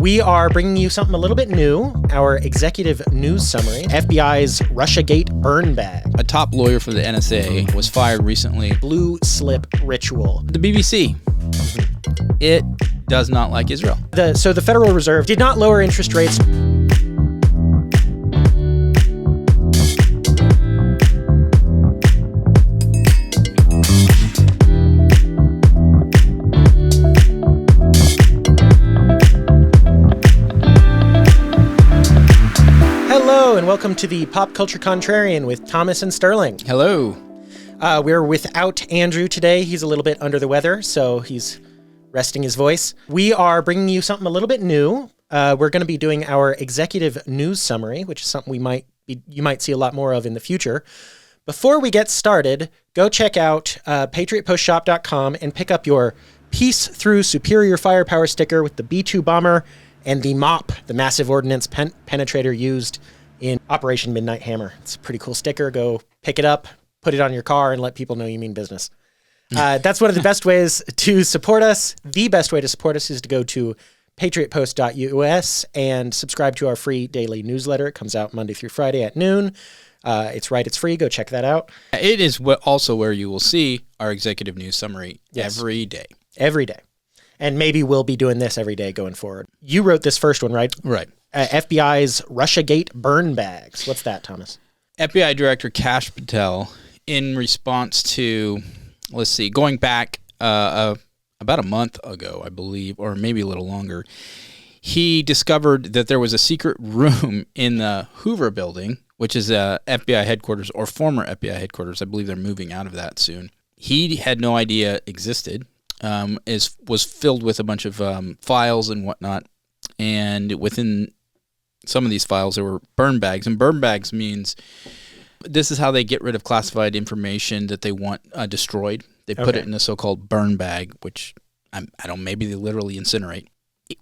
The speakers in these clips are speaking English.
We are bringing you something a little bit new, our executive news summary, FBI's Russiagate burn bag. A top lawyer for the NSA was fired recently. Blue slip ritual. The BBC. It does not like Israel. So the Federal Reserve did not lower interest rates. Hello, and welcome to the Pop Culture Contrarian with Thomas and Sterling. Hello. We're without Andrew today. He's a little bit under the weather, so he's resting his voice. We are bringing you something a little bit new. We're going to be doing our executive news summary, which is something you might see a lot more of in the future. Before we get started, go check out patriotpostshop.com and pick up your Peace Through Superior Firepower sticker with the B-2 bomber and the MOP, the Massive Ordnance Penetrator used in Operation Midnight Hammer. It's a pretty cool sticker. Go pick it up, put it on your car, and let people know you mean business. That's one of the best ways to support us. The best way to support us is to go to patriotpost.us and subscribe to our free daily newsletter. It comes out Monday through Friday at noon. It's free. Go check that out. It is also where you will see our executive news summary every day. Every day. And maybe we'll be doing this every day going forward. You wrote this first one, right? Right. FBI's Russiagate burn bags. What's that, Thomas? FBI Director Kash Patel, in response to, going back about a month ago, I believe, or maybe a little longer, he discovered that there was a secret room in the Hoover building, which is FBI headquarters or former FBI headquarters. I believe they're moving out of that soon. He had no idea existed. Was filled with a bunch of files and whatnot, and within some of these files there were burn bags, and burn bags means this is how they get rid of classified information that they want destroyed. They put it in a so-called burn bag, which maybe they literally incinerate.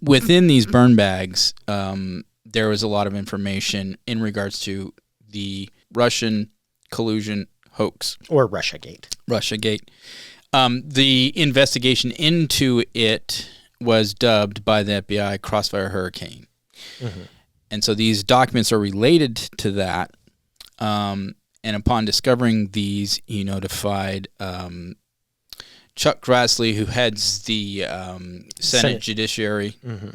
Within these burn bags, there was a lot of information in regards to the Russian collusion hoax. Or Russiagate. The investigation into it was dubbed by the FBI Crossfire Hurricane. Mm-hmm. And so these documents are related to that. And upon discovering these, he notified Chuck Grassley, who heads the Senate Judiciary. Mm-hmm.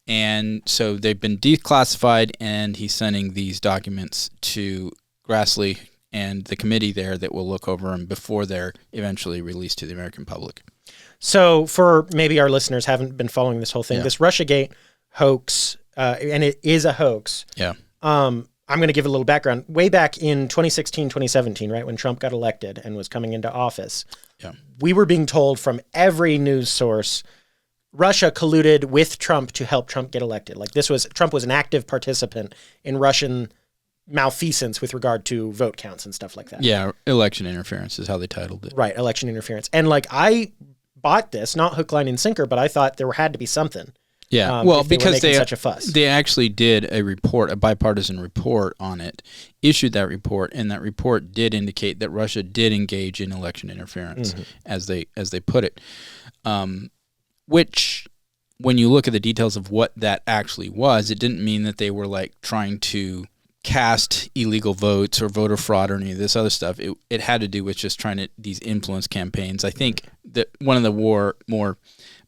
And so they've been declassified, and he's sending these documents to Grassley and the committee there that will look over them before they're eventually released to the American public. So for maybe our listeners haven't been following this whole thing, this Russiagate hoax, and it is a hoax. Yeah. I'm going to give a little background. Way back in 2016, 2017, right, when Trump got elected and was coming into office, we were being told from every news source, Russia colluded with Trump to help Trump get elected. Like Trump was an active participant in Russian malfeasance with regard to vote counts and stuff like that. Yeah, election interference is how they titled it. Right, election interference. And I bought this, not hook, line, and sinker, but I thought there had to be something. Yeah, because they such a fuss. They actually did a report, a bipartisan report on it, issued that report, and that report did indicate that Russia did engage in election interference, as they put it. Which, when you look at the details of what that actually was, it didn't mean that they were trying to cast illegal votes or voter fraud or any of this other stuff. It had to do with just trying to these influence campaigns. I think that one of the more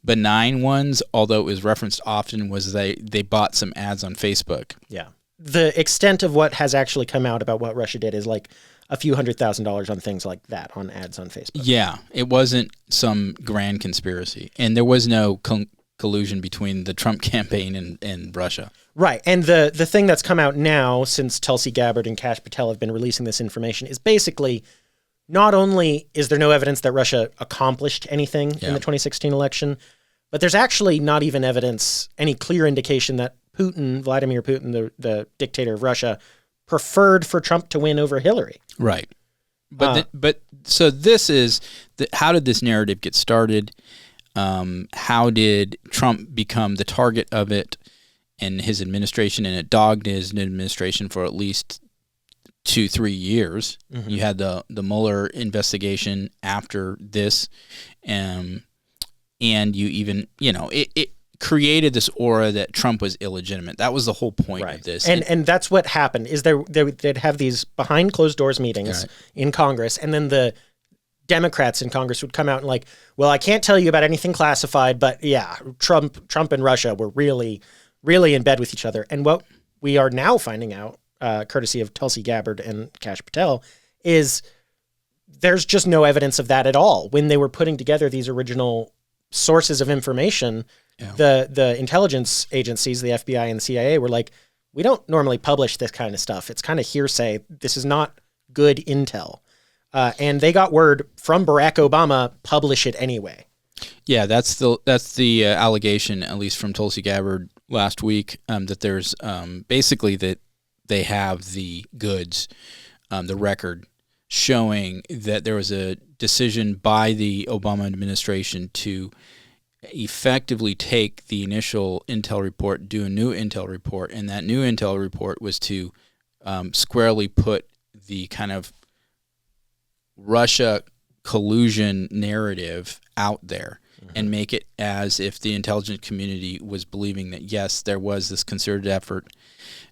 benign ones, although it was referenced often, was they bought some ads on Facebook. Yeah. The extent of what has actually come out about what Russia did is a few $100,000 on things like that, on ads on Facebook. Yeah. It wasn't some grand conspiracy. And there was no collusion between the Trump campaign and Russia. Right. And the thing that's come out now, since Tulsi Gabbard and Kash Patel have been releasing this information, is basically not only is there no evidence that Russia accomplished anything in the 2016 election, but there's actually not even evidence, any clear indication that Vladimir Putin, the dictator of Russia, preferred for Trump to win over Hillary. Right. So this is, how did this narrative get started? How did Trump become the target of it and his administration, and it dogged his administration for at least 2-3 years? Mm-hmm. You had the Mueller investigation after this, and you even, it created this aura that Trump was illegitimate. That was the whole point of this. And that's what happened, is they'd have these behind closed doors meetings in Congress, and then the Democrats in Congress would come out and like, well, I can't tell you about anything classified, but yeah, Trump and Russia were really, really in bed with each other. And what we are now finding out, courtesy of Tulsi Gabbard and Kash Patel, is there's just no evidence of that at all. When they were putting together these original sources of information, the intelligence agencies, the FBI and the CIA, were like, we don't normally publish this kind of stuff. It's kind of hearsay. This is not good intel. And they got word from Barack Obama, publish it anyway. Yeah, that's the allegation, at least from Tulsi Gabbard last week, that there's basically that they have the goods, the record, showing that there was a decision by the Obama administration to effectively take the initial intel report, do a new intel report, and that new intel report was to squarely put the kind of Russia collusion narrative out there and make it as if the intelligence community was believing that, yes, there was this concerted effort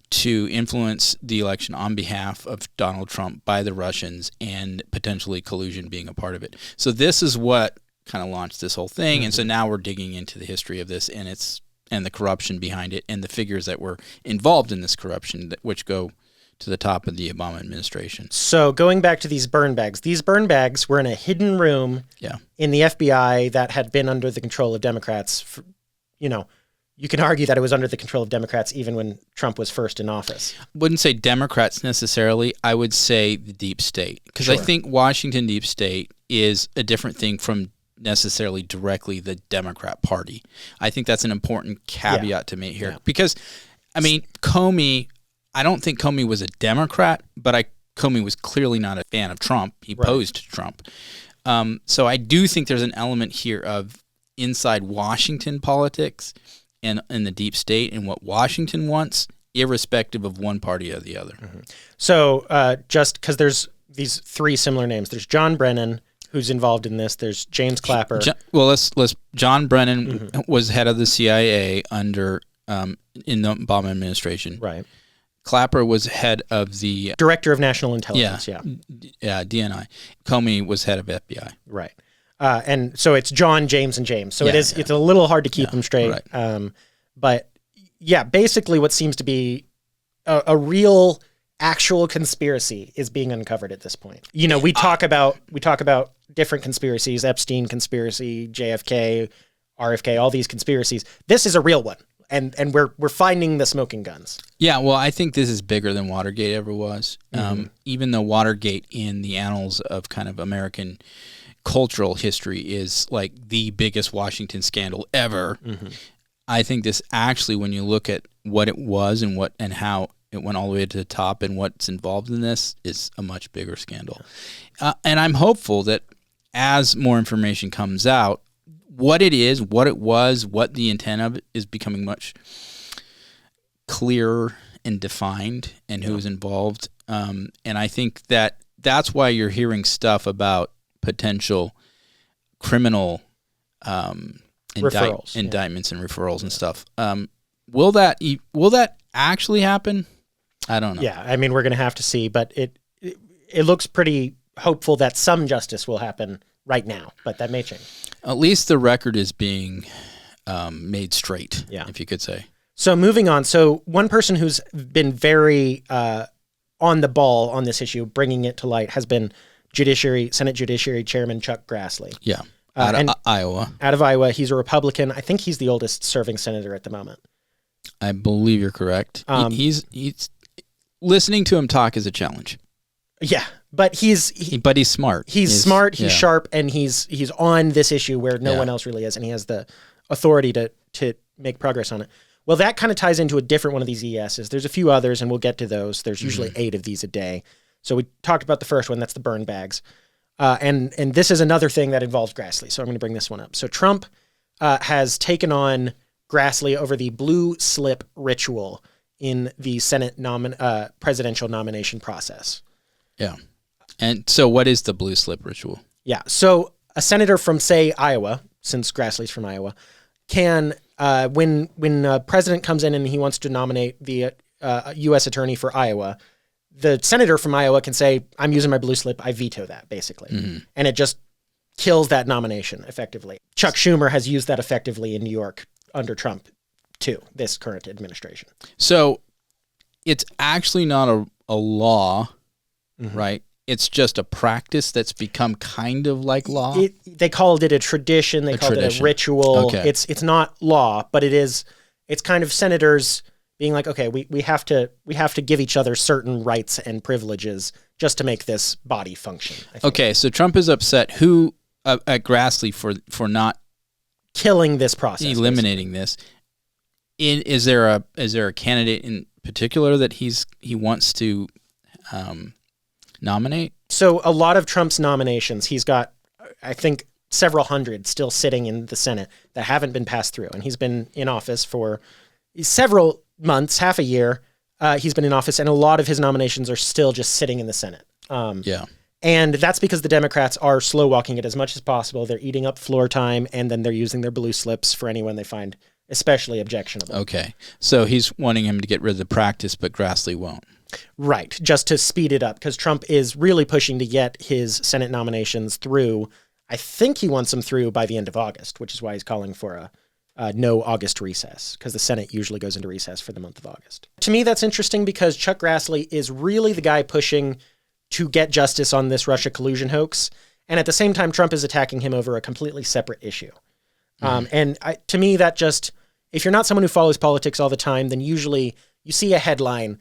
to influence the election on behalf of Donald Trump by the Russians, and potentially collusion being a part of it. So this is what kind of launched this whole thing. And so now we're digging into the history of this and the corruption behind it and the figures that were involved in this corruption, which go to the top of the Obama administration. So going back to these burn bags were in a hidden room in the FBI that had been under the control of Democrats. For, you can argue that it was under the control of Democrats even when Trump was first in office. Wouldn't say Democrats necessarily. I would say the deep state, because I think Washington deep state is a different thing from necessarily directly the Democrat Party. I think that's an important caveat to make here, because, I mean, Comey, I don't think Comey was a Democrat, but Comey was clearly not a fan of Trump. He opposed Trump. So I do think there's an element here of inside Washington politics and in the deep state and what Washington wants, irrespective of one party or the other. So just because there's these three similar names, there's John Brennan, who's involved in this. There's James Clapper. John Brennan was head of the CIA in the Obama administration. Right. Clapper was head of the Director of National Intelligence. DNI. Comey was head of FBI. Right. And so it's John, James, and James. So it's a little hard to keep them straight. Right. But yeah, basically what seems to be a real actual conspiracy is being uncovered at this point. We talk about different conspiracies, Epstein conspiracy, JFK, RFK, all these conspiracies. This is a real one. And we're finding the smoking guns. Yeah, well, I think this is bigger than Watergate ever was. Even though Watergate in the annals of kind of American cultural history is like the biggest Washington scandal ever, I think this actually, when you look at what it was and how it went all the way to the top and what's involved in this, is a much bigger scandal. And I'm hopeful that as more information comes out, what it is, what it was, what the intent of it is becoming much clearer and defined, and who's involved. And I think that's why you're hearing stuff about potential criminal indictments and referrals and stuff. Will that actually happen? I don't know. Yeah, I mean, we're going to have to see, but it looks pretty hopeful that some justice will happen right now, but that may change. At least the record is being made straight, if you could say. So moving on. So one person who's been very on the ball on this issue, bringing it to light, has been Senate Judiciary Chairman Chuck Grassley. Yeah, out of Iowa. Out of Iowa. He's a Republican. I think he's the oldest serving senator at the moment. I believe you're correct. He's listening to him talk is a challenge. Yeah, but he's smart. He's smart. He's sharp, and he's on this issue where no one else really is, and he has the authority to make progress on it. Well, that kind of ties into a different one of these ESs. There's a few others, and we'll get to those. There's usually 8 of these a day. So we talked about the first one. That's the burn bags, and this is another thing that involves Grassley. So I'm going to bring this one up. So Trump has taken on Grassley over the blue slip ritual in the Senate presidential nomination process. Yeah. And so what is the blue slip ritual? Yeah. So a senator from, say, Iowa, since Grassley's from Iowa, can when a president comes in and he wants to nominate the U.S. attorney for Iowa, the senator from Iowa can say, I'm using my blue slip, I veto that, basically. And it just kills that nomination effectively. Chuck Schumer has used that effectively in New York under Trump, too, this current administration. So it's actually not a law, right? It's just a practice that's become kind of like law. They called it a tradition. They called it a ritual. Okay. It's not law, but it's kind of senators being like, okay, we have to give each other certain rights and privileges just to make this body function. I think. Okay, so Trump is upset. Who at Grassley for not killing this process, eliminating this? Is there a candidate in particular that he wants to nominate? So a lot of Trump's nominations, he's got, I think, several hundred still sitting in the Senate that haven't been passed through, and he's been in office for several months, half a year. He's been in office, and a lot of his nominations are still just sitting in the Senate. And that's because the Democrats are slow walking it as much as possible. They're eating up floor time, and then they're using their blue slips for anyone they find especially objectionable. Okay. So he's wanting him to get rid of the practice, but Grassley won't. Right. Just to speed it up, because Trump is really pushing to get his Senate nominations through. I think he wants them through by the end of August, which is why he's calling for a no August recess, because the Senate usually goes into recess for the month of August. To me, that's interesting because Chuck Grassley is really the guy pushing to get justice on this Russia collusion hoax. And at the same time, Trump is attacking him over a completely separate issue. To me, that just, if you're not someone who follows politics all the time, then usually you see a headline,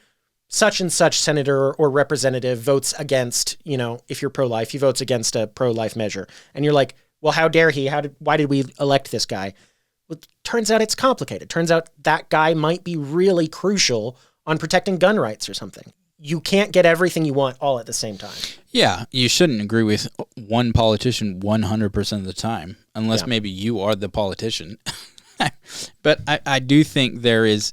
such and such senator or representative votes against, if you're pro-life, he votes against a pro-life measure. And you're like, well, how dare he? Why did we elect this guy? Well, it turns out it's complicated. Turns out that guy might be really crucial on protecting gun rights or something. You can't get everything you want all at the same time. Yeah, you shouldn't agree with one politician 100% of the time, unless maybe you are the politician. But I do think there is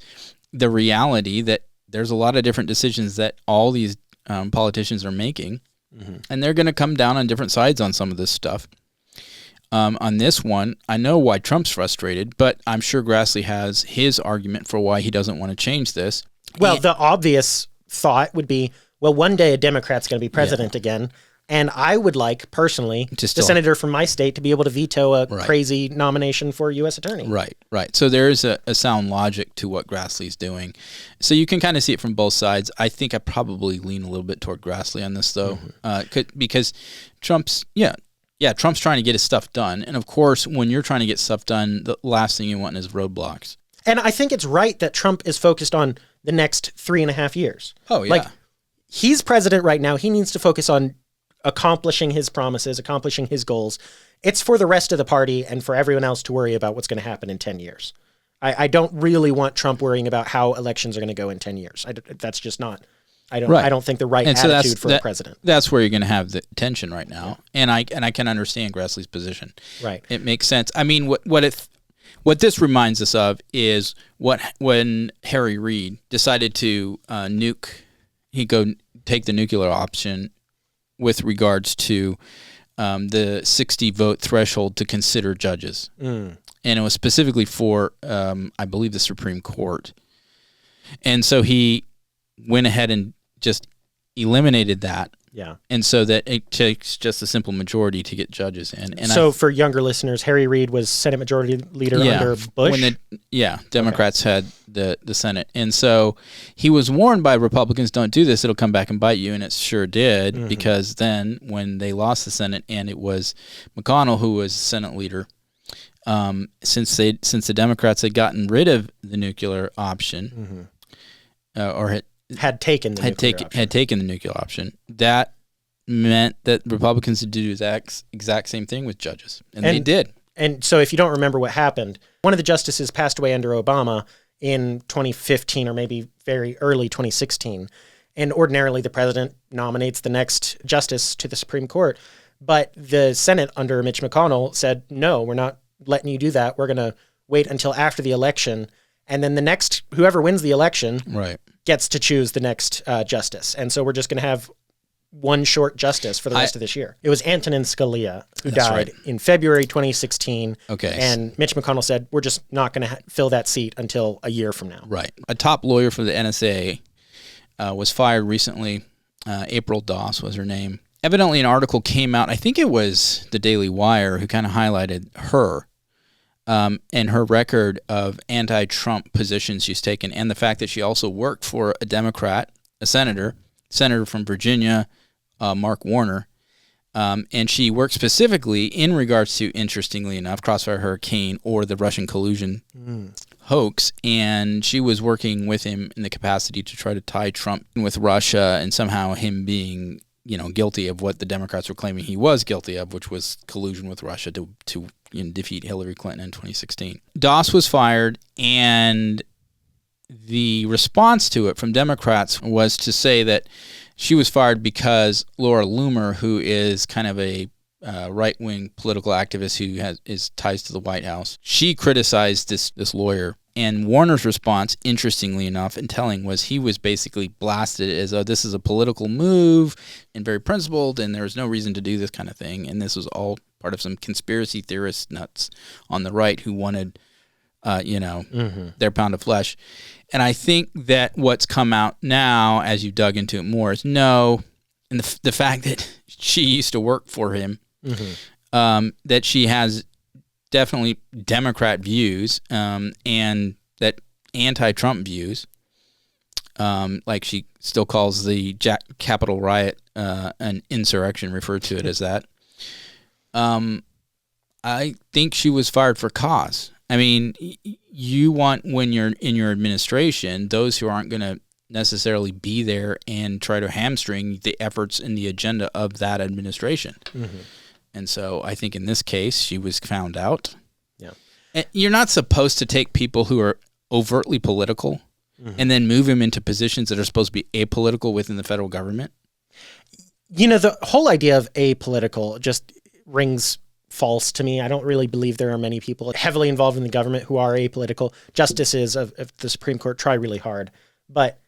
the reality that there's a lot of different decisions that all these politicians are making, and they're going to come down on different sides on some of this stuff. On this one, I know why Trump's frustrated, but I'm sure Grassley has his argument for why he doesn't want to change this. Well, the obvious thought would be, well, one day a Democrat's going to be president again, and I would like, personally, the senator from my state to be able to veto a crazy nomination for U.S. attorney. Right. So there is a sound logic to what Grassley's doing. So you can kind of see it from both sides. I think I probably lean a little bit toward Grassley on this, though, because Trump's trying to get his stuff done. And, of course, when you're trying to get stuff done, the last thing you want is roadblocks. And I think it's right that Trump is focused on the next 3.5 years. Oh, yeah. Like, he's president right now. He needs to focus on accomplishing his promises, accomplishing his goals. It's for the rest of the party and for everyone else to worry about what's going to happen in 10 years. I don't really want Trump worrying about how elections are going to go in 10 years. That's just not, I don't think the right attitude for a president. That's where you're going to have the tension right now. Yeah. And I can understand Grassley's position. Right. It makes sense. I mean, what this reminds us of is when Harry Reid decided to take the nuclear option with regards to the 60 vote threshold to consider judges. And it was specifically for, I believe, the Supreme Court. And so he went ahead and just eliminated that. Yeah. And so that it takes just a simple majority to get judges in. And so for younger listeners, Harry Reid was Senate Majority Leader under Bush? Democrats had the Senate. And so he was warned by Republicans, don't do this, it'll come back and bite you. And it sure did, because then when they lost the Senate and it was McConnell who was Senate leader, since the Democrats had gotten rid of the nuclear option, or had taken the nuclear option, that meant that Republicans had to do the exact same thing with judges, and they did. And so if you don't remember what happened, one of the justices passed away under Obama in 2015 or maybe very early 2016, and ordinarily the president nominates the next justice to the Supreme Court, but the Senate under Mitch McConnell said, no, we're not letting you do that. We're going to wait until after the election, and then whoever wins the election gets to choose the next justice. And so we're just going to have one short justice for the rest of this year. It was Antonin Scalia who That's died right. in February 2016. Okay. And Mitch McConnell said, we're just not going to fill that seat until a year from now. Right. A top lawyer for the NSA was fired recently. April Doss was her name. Evidently, an article came out, I think it was the Daily Wire, who kind of highlighted her and her record of anti-Trump positions she's taken, and the fact that she also worked for a Democrat, a senator from Virginia, Mark Warner, and she worked specifically in regards to, interestingly enough, Crossfire Hurricane or the Russian collusion hoax, and she was working with him in the capacity to try to tie Trump with Russia and somehow him being, guilty of what the Democrats were claiming he was guilty of, which was collusion with Russia to defeat Hillary Clinton in 2016. Doss was fired, and the response to it from Democrats was to say that she was fired because Laura Loomer, who is kind of a right-wing political activist who is ties to the White House, she criticized this lawyer. And Warner's response, interestingly enough and telling, was he was basically blasted as, this is a political move and very principled, and there's no reason to do this kind of thing. And this was all part of some conspiracy theorist nuts on the right who wanted, their pound of flesh. And I think that what's come out now, as you dug into it more, is and the fact that she used to work for him, that she has definitely Democrat views, and that anti-Trump views, like she still calls the Capitol riot an insurrection, referred to it as that. I think she was fired for cause. I mean, you want, when you're in your administration, those who aren't going to necessarily be there and try to hamstring the efforts and the agenda of that administration. And so I think in this case, she was found out. Yeah. And you're not supposed to take people who are overtly political and then move them into positions that are supposed to be apolitical within the federal government. The whole idea of apolitical just rings false to me. I don't really believe there are many people heavily involved in the government who are apolitical. Justices of the Supreme Court try really hard, but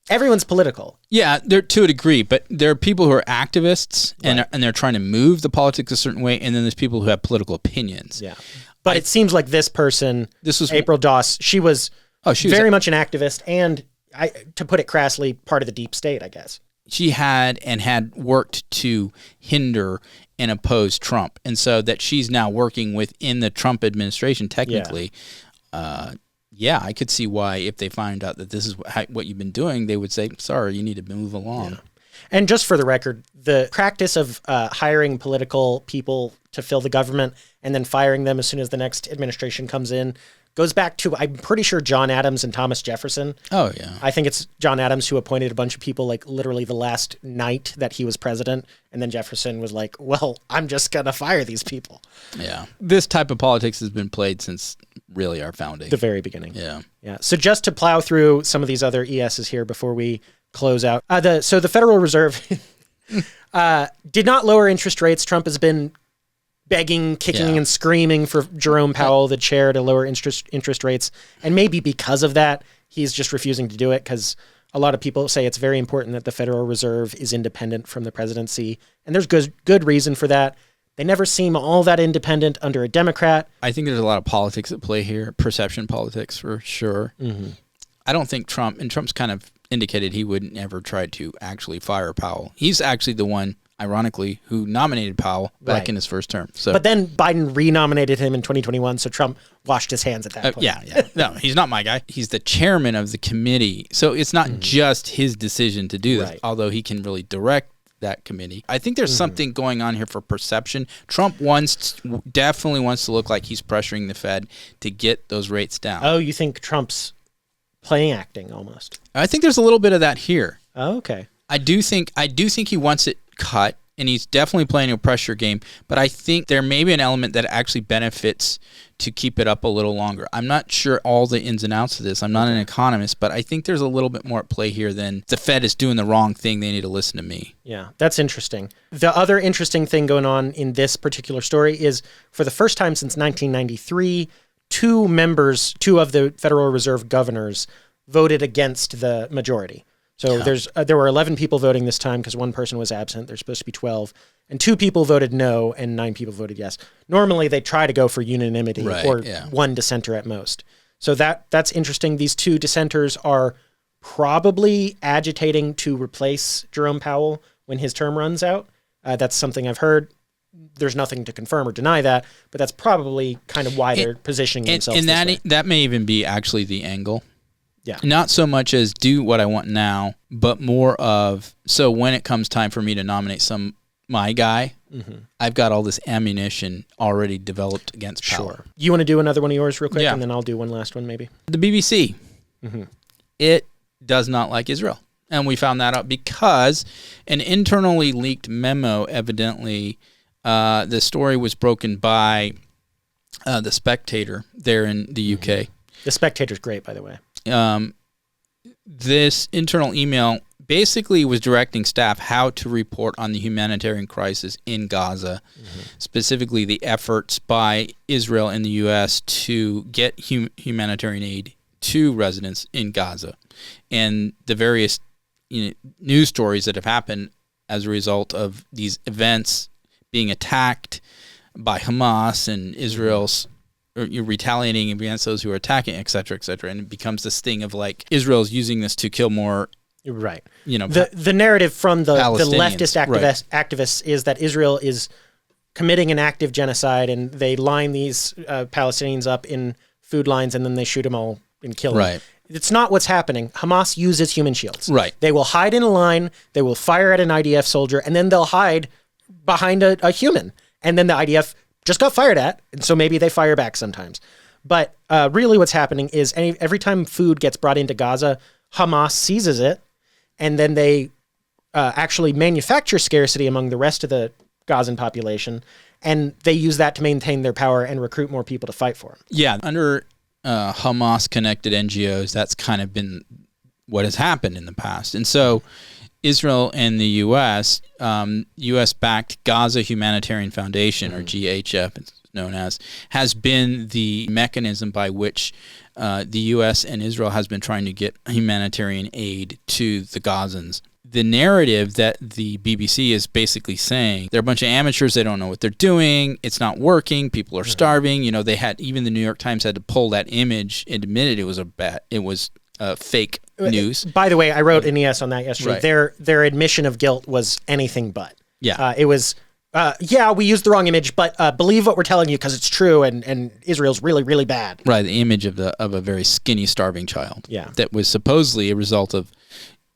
everyone's political. Yeah, they're to a degree, but there are people who are activists and they're trying to move the politics a certain way, and then there's people who have political opinions. Yeah, but it seems like this person, April Doss, she was very much an activist, and to put it crassly, part of the deep state, I guess. She had worked to hinder and oppose Trump, and so that she's now working within the Trump administration, technically. Yeah, I could see why, if they find out that this is what you've been doing, they would say, sorry, you need to move along. Yeah. And just for the record, the practice of hiring political people to fill the government and then firing them as soon as the next administration comes in goes back to, I'm pretty sure, John Adams and Thomas Jefferson. Oh, yeah. I think it's John Adams who appointed a bunch of people like literally the last night that he was president. And then Jefferson was like, well, I'm just going to fire these people. Yeah. This type of politics has been played since really our founding. The very beginning. Yeah. Yeah. So just to plow through some of these other ESs here before we close out. So the Federal Reserve did not lower interest rates. Trump has been begging, kicking, and screaming for Jerome Powell, the chair, to lower interest rates. And maybe because of that, he's just refusing to do it, because a lot of people say it's very important that the Federal Reserve is independent from the presidency. And there's good reason for that. They never seem all that independent under a Democrat. I think there's a lot of politics at play here, perception politics for sure. I don't think Trump's kind of indicated he wouldn't ever try to actually fire Powell. He's actually the one, ironically, who nominated Powell back in his first term. So, but then Biden renominated him in 2021, so Trump washed his hands at that point. Yeah. No, he's not my guy. He's the chairman of the committee. So it's not just his decision to do this, although he can really direct that committee. I think there's something going on here for perception. Trump definitely wants to look like he's pressuring the Fed to get those rates down. Oh, you think Trump's playing acting almost? I think there's a little bit of that here. Oh, okay. I do think he wants it cut, and he's definitely playing a pressure game, but I think there may be an element that actually benefits to keep it up a little longer. I'm not sure all the ins and outs of this. I'm not an economist, but I think there's a little bit more at play here than the Fed is doing the wrong thing, they need to listen to me. Yeah, that's interesting. The other interesting thing going on in this particular story is, for the first time since 1993, two of the Federal Reserve governors voted against the majority. So there were 11 people voting this time because one person was absent. There's supposed to be 12. And 2 people voted no and 9 people voted yes. Normally, they try to go for unanimity or one dissenter at most. So that's interesting. These 2 dissenters are probably agitating to replace Jerome Powell when his term runs out. That's something I've heard. There's nothing to confirm or deny that, but that's probably kind of why they're positioning themselves this way. That may even be actually the angle. Yeah. Not so much as do what I want now, but more of, so when it comes time for me to nominate my guy, I've got all this ammunition already developed against Powell. Sure. You want to do another one of yours real quick, Yeah. and then I'll do one last one maybe? The BBC, it does not like Israel. And we found that out because an internally leaked memo, evidently, the story was broken by The Spectator there in the UK. The Spectator's great, by the way. This internal email basically was directing staff how to report on the humanitarian crisis in Gaza, specifically the efforts by Israel and the U.S. to get humanitarian aid to residents in Gaza, and the various news stories that have happened as a result of these events being attacked by Hamas and Israel's you're retaliating against those who are attacking, et cetera, and it becomes this thing of like Israel's using this to kill more. Right. The narrative from the leftist activists is that Israel is committing an active genocide, and they line these Palestinians up in food lines, and then they shoot them all and kill them. Right. It's not what's happening. Hamas uses human shields. Right. They will hide in a line. They will fire at an IDF soldier, and then they'll hide behind a human, and then the IDF just got fired at, and so maybe they fire back sometimes. But really what's happening is every time food gets brought into Gaza, Hamas seizes it, and then they actually manufacture scarcity among the rest of the Gazan population, and they use that to maintain their power and recruit more people to fight for them. Yeah, under Hamas-connected NGOs, that's kind of been what has happened in the past. And so Israel and the U.S., U.S.-backed Gaza Humanitarian Foundation, or GHF, it's known as, has been the mechanism by which the U.S. and Israel has been trying to get humanitarian aid to the Gazans. The narrative that the BBC is basically saying, they're a bunch of amateurs, they don't know what they're doing, it's not working, people are starving. Even the New York Times had to pull that image and admitted it was fake news. By the way, I wrote an ES on that yesterday. Right. Their admission of guilt was anything but. Yeah. It was, we used the wrong image, but believe what we're telling you because it's true, and Israel's really, really bad. Right, the image of a very skinny, starving child. Yeah. That was supposedly a result of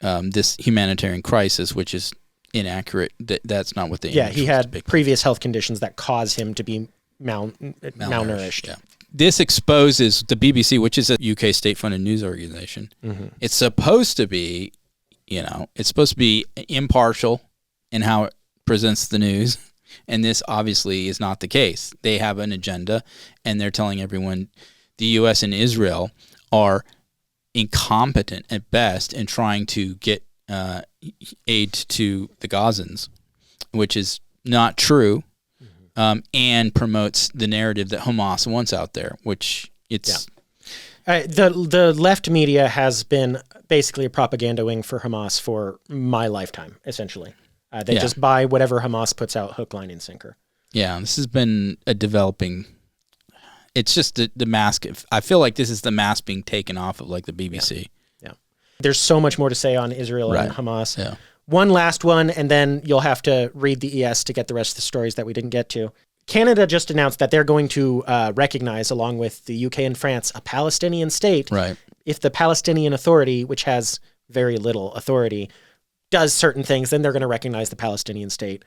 this humanitarian crisis, which is inaccurate. That's not what the image he had previous health conditions that caused him to be malnourished. Yeah. This exposes the BBC, which is a UK state-funded news organization. It's supposed to be, impartial in how it presents the news, and this obviously is not the case. They have an agenda, and they're telling everyone the U.S. and Israel are incompetent at best in trying to get aid to the Gazans, which is not true. And promotes the narrative that Hamas wants out there, which it's... The left media has been basically a propaganda wing for Hamas for my lifetime, essentially. They just buy whatever Hamas puts out, hook, line, and sinker. Yeah, this has been a developing... It's just the mask... I feel like this is the mask being taken off of like the BBC. Yeah. There's so much more to say on Israel and Hamas. Yeah. One last one, and then you'll have to read the ES to get the rest of the stories that we didn't get to. Canada just announced that they're going to recognize, along with the UK and France, a Palestinian state. Right. If the Palestinian Authority, which has very little authority, does certain things, then they're going to recognize the Palestinian state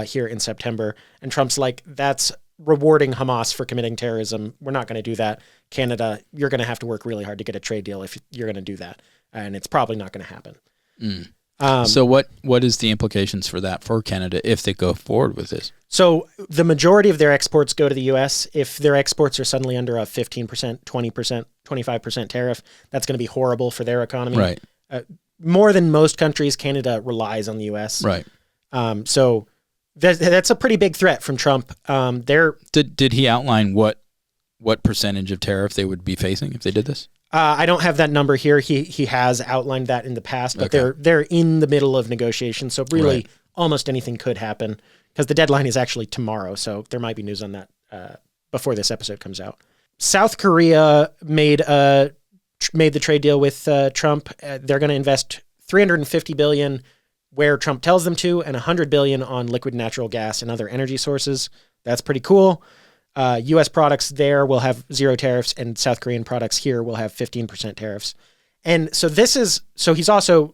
here in September. And Trump's like, that's rewarding Hamas for committing terrorism. We're not going to do that. Canada, you're going to have to work really hard to get a trade deal if you're going to do that. And it's probably not going to happen. So what is the implications for that for Canada if they go forward with this? So the majority of their exports go to the U.S. If their exports are suddenly under a 15%, 20%, 25% tariff, that's going to be horrible for their economy. Right. More than most countries, Canada relies on the U.S. Right. So that's a pretty big threat from Trump. Did he outline what percentage of tariff they would be facing if they did this? I don't have that number here. He has outlined that in the past, but Okay. they're in the middle of negotiations. So really, Right. almost anything could happen because the deadline is actually tomorrow. So there might be news on that before this episode comes out. South Korea made the trade deal with Trump. They're going to invest $350 billion where Trump tells them to, and $100 billion on liquid natural gas and other energy sources. That's pretty cool. U.S. products there will have 0 tariffs, and South Korean products here will have 15% tariffs. And so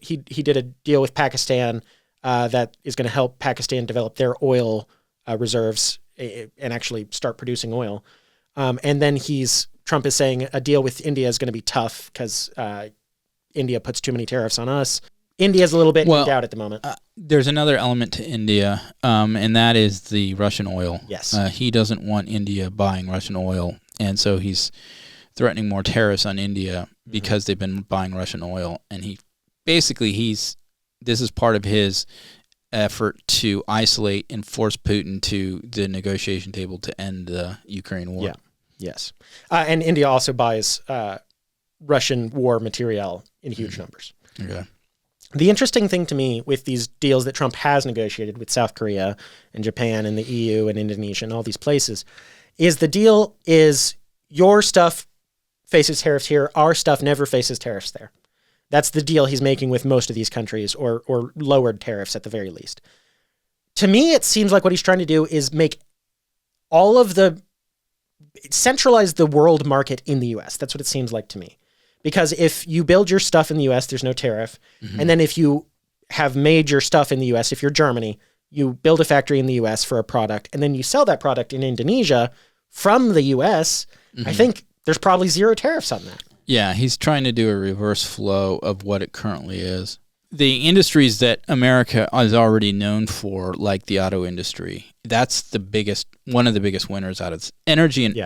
he did a deal with Pakistan that is going to help Pakistan develop their oil reserves and actually start producing oil. And then Trump is saying a deal with India is going to be tough because India puts too many tariffs on us. India's a little bit in doubt at the moment. There's another element to India, and that is the Russian oil. Yes. He doesn't want India buying Russian oil, and so he's threatening more tariffs on India because they've been buying Russian oil. And this is part of his effort to isolate and force Putin to the negotiation table to end the Ukraine war. Yeah. Yes. And India also buys Russian war material in huge numbers. Okay. The interesting thing to me with these deals that Trump has negotiated with South Korea and Japan and the EU and Indonesia and all these places is the deal is your stuff faces tariffs here, our stuff never faces tariffs there. That's the deal he's making with most of these countries, or lowered tariffs at the very least. To me, it seems like what he's trying to do is make centralize the world market in the U.S. That's what it seems like to me. Because if you build your stuff in the U.S., there's no tariff. Mm-hmm. And then if you have made your stuff in the U.S., if you're Germany, you build a factory in the U.S. for a product, and then you sell that product in Indonesia from the U.S., I think there's probably 0 tariffs on that. Yeah, he's trying to do a reverse flow of what it currently is. The industries that America is already known for, like the auto industry, that's one of the biggest winners out of energy and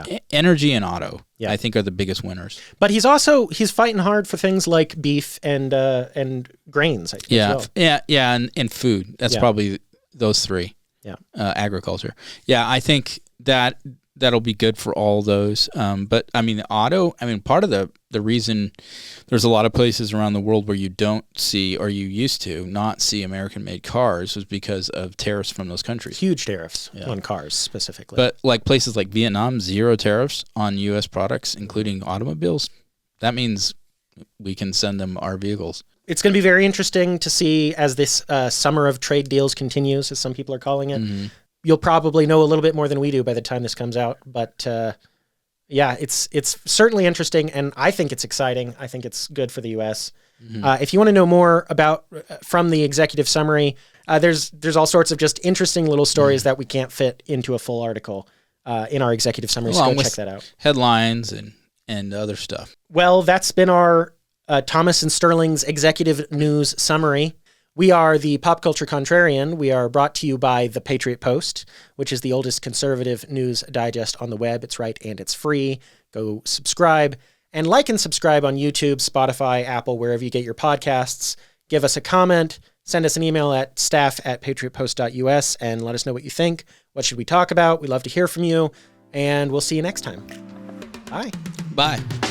auto. Yeah. I think are the biggest winners. But he's fighting hard for things like beef and grains. I think, as well. And food. That's probably those 3. Yeah, agriculture. Yeah, I think that'll be good for all those. But I mean, auto. I mean, part of the reason there's a lot of places around the world where you don't see, or you used to not see, American-made cars was because of tariffs from those countries. Huge tariffs on cars specifically. But like places like Vietnam, 0 tariffs on U.S. products, including automobiles. That means we can send them our vehicles. It's going to be very interesting to see as this summer of trade deals continues, as some people are calling it. Mm-hmm. You'll probably know a little bit more than we do by the time this comes out. But it's certainly interesting, and I think it's exciting. I think it's good for the U.S. Mm-hmm. If you want to know more about from the executive summary, there's all sorts of just interesting little stories that we can't fit into a full article in our executive summary. So go check that out. Headlines and other stuff. Well, that's been our Thomas and Sterling's executive news summary. We are the Pop Culture Contrarian. We are brought to you by the Patriot Post, which is the oldest conservative news digest on the web. It's right and it's free. Go subscribe and like and subscribe on YouTube, Spotify, Apple, wherever you get your podcasts. Give us a comment. Send us an email at staff@patriotpost.us and let us know what you think. What should we talk about? We'd love to hear from you, and we'll see you next time. Bye. Bye.